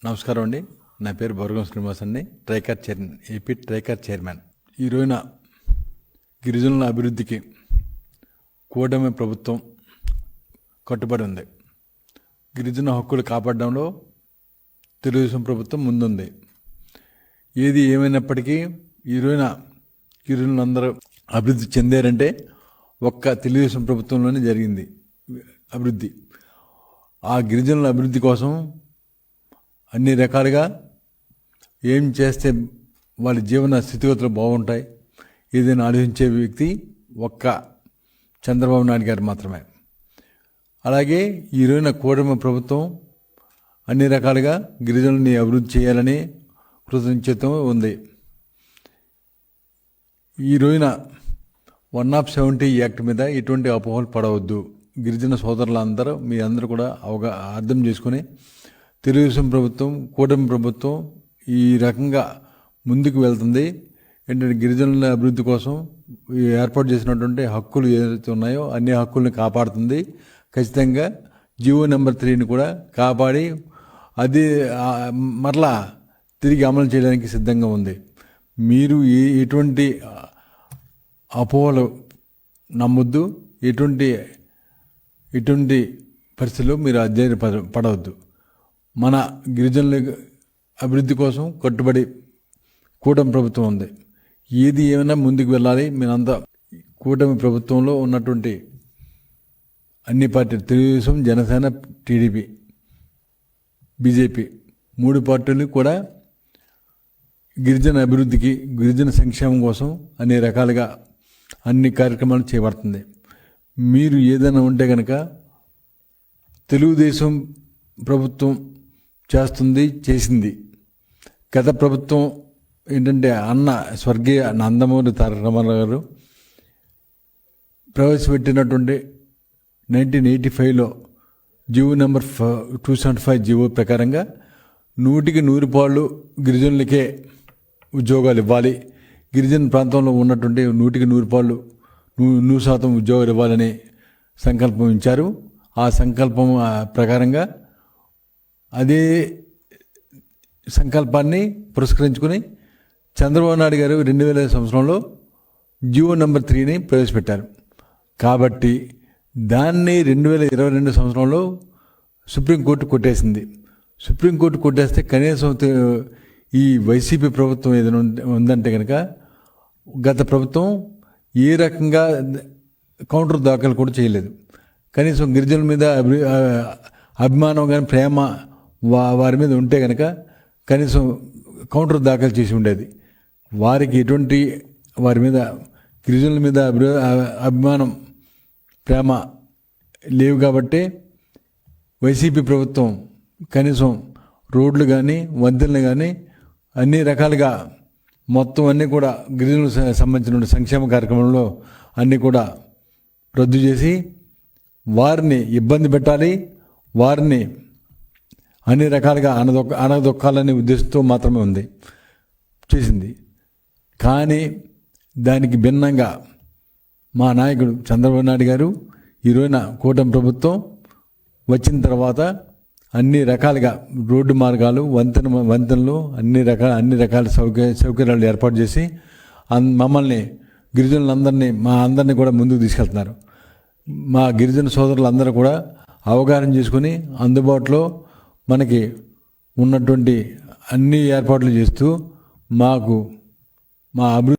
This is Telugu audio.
నమస్కారం అండి. నా పేరు బొరగం శ్రీనివాస్ అండి. AP Tricor chairman. ఈ రోజున గిరిజనుల అభివృద్ధికి కూటమి ప్రభుత్వం కట్టుబడి ఉంది. గిరిజన హక్కులు కాపాడడంలో తెలుగుదేశం ప్రభుత్వం ముందుంది. ఏది ఏమైనప్పటికీ ఈ రోజున గిరిజనులందరూ అభివృద్ధి చెందారంటే ఒక్క తెలుగుదేశం ప్రభుత్వంలోనే జరిగింది అభివృద్ధి. ఆ గిరిజనుల అభివృద్ధి కోసం అన్ని రకాలుగా ఏం చేస్తే వాళ్ళ జీవన స్థితిగతులు బాగుంటాయి ఏదైనా ఆలోచించే వ్యక్తి ఒక్క చంద్రబాబు నాయుడు గారు మాత్రమే. అలాగే ఈ రోజున కూటమి ప్రభుత్వం అన్ని రకాలుగా గిరిజనుల్ని అభివృద్ధి చేయాలని కృతనిశ్చయితం ఉంది. ఈ రోజున 170 యాక్ట్ మీద ఎటువంటి అపోహలు పడవద్దు. గిరిజన సోదరులందరూ మీ అందరూ కూడా అర్థం చేసుకుని తెలుగుదేశం ప్రభుత్వం కూటమి ప్రభుత్వం ఈ రకంగా ముందుకు వెళ్తుంది. ఏంటంటే గిరిజనుల అభివృద్ధి కోసం ఏర్పాటు చేసినటువంటి హక్కులు ఏదైతే ఉన్నాయో అన్ని హక్కుల్ని కాపాడుతుంది. ఖచ్చితంగా జీవో నెంబర్ 3ని కూడా కాపాడి అది మరలా తిరిగి అమలు చేయడానికి సిద్ధంగా ఉంది. మీరు ఎటువంటి అపోహలు నమ్మొద్దు. ఎటువంటి పరిస్థితుల్లో మీరు అధ్యయనం పడవద్దు. మన గిరిజనుల అభివృద్ధి కోసం కట్టుబడి కూటమి ప్రభుత్వం ఉంది. ఏది ఏమైనా ముందుకు వెళ్ళాలి. మీరంతా కూటమి ప్రభుత్వంలో ఉన్నటువంటి అన్ని పార్టీలు తెలుగుదేశం, జనసేన, టీడీపీ, బీజేపీ 3 పార్టీలు కూడా గిరిజన అభివృద్ధికి గిరిజన సంక్షేమం కోసం అన్ని రకాలుగా అన్ని కార్యక్రమాలు చేపడుతుంది. మీరు ఏదైనా ఉంటే కనుక తెలుగుదేశం ప్రభుత్వం చేసింది. గత ప్రభుత్వం ఏంటంటే స్వర్గీయ నందమూరి తారక రామారావు గారు ప్రవేశపెట్టినటువంటి 1985లో జీవో నెంబర్ 275 జీవో ప్రకారంగా 100% గిరిజనులకే ఉద్యోగాలు ఇవ్వాలి. గిరిజన ప్రాంతంలో ఉన్నటువంటి 100% ఉద్యోగాలు ఇవ్వాలని సంకల్పం ఇచ్చారు. ఆ సంకల్పం ప్రకారంగా అదే సంకల్పాన్ని పురస్కరించుకుని చంద్రబాబు నాయుడు గారు 2000 సంవత్సరంలో జీవో నెంబర్ 3ని ప్రవేశపెట్టారు. కాబట్టి దాన్ని 2022 సంవత్సరంలో సుప్రీంకోర్టు కొట్టేసింది. సుప్రీంకోర్టు కొట్టేస్తే కనీసం ఈ వైసీపీ ప్రభుత్వం ఏదైనా ఉందంటే కనుక గత ప్రభుత్వం ఏ రకంగా కౌంటర్ దాఖలు కూడా చేయలేదు. కనీసం గిరిజనుల మీద అభిమానం కానీ ప్రేమ వారి మీద ఉంటే కనుక కనీసం కౌంటర్ దాఖలు చేసి ఉండేది. వారి మీద గిరిజనుల మీద అభిమానం ప్రేమ లేవు. కాబట్టి వైసీపీ ప్రభుత్వం కనీసం రోడ్లు కానీ వంతెనలు కానీ అన్ని రకాలుగా మొత్తం అన్నీ కూడా గిరిజనులకు సంబంధించిన సంక్షేమ కార్యక్రమంలో అన్నీ కూడా రద్దు చేసి వారిని ఇబ్బంది పెట్టాలి, వారిని అన్ని రకాలుగా అనదొక్కాలనే ఉద్దేశంతో మాత్రమే చేసింది. కానీ దానికి భిన్నంగా మా నాయకుడు చంద్రబాబు నాయుడు గారు ఈ రోజున కూటమి ప్రభుత్వం వచ్చిన తర్వాత అన్ని రకాలుగా రోడ్డు మార్గాలు వంతెనలు అన్ని రకాల సౌకర్యాలు ఏర్పాటు చేసి మమ్మల్ని గిరిజనులందరినీ మా అందరినీ కూడా ముందుకు తీసుకెళ్తున్నారు. మా గిరిజన సోదరులందరూ కూడా అవగాహన చేసుకుని అందుబాటులో మనకి ఉన్నటువంటి అన్ని ఏర్పాట్లు చేస్తూ మా అభివృద్ధి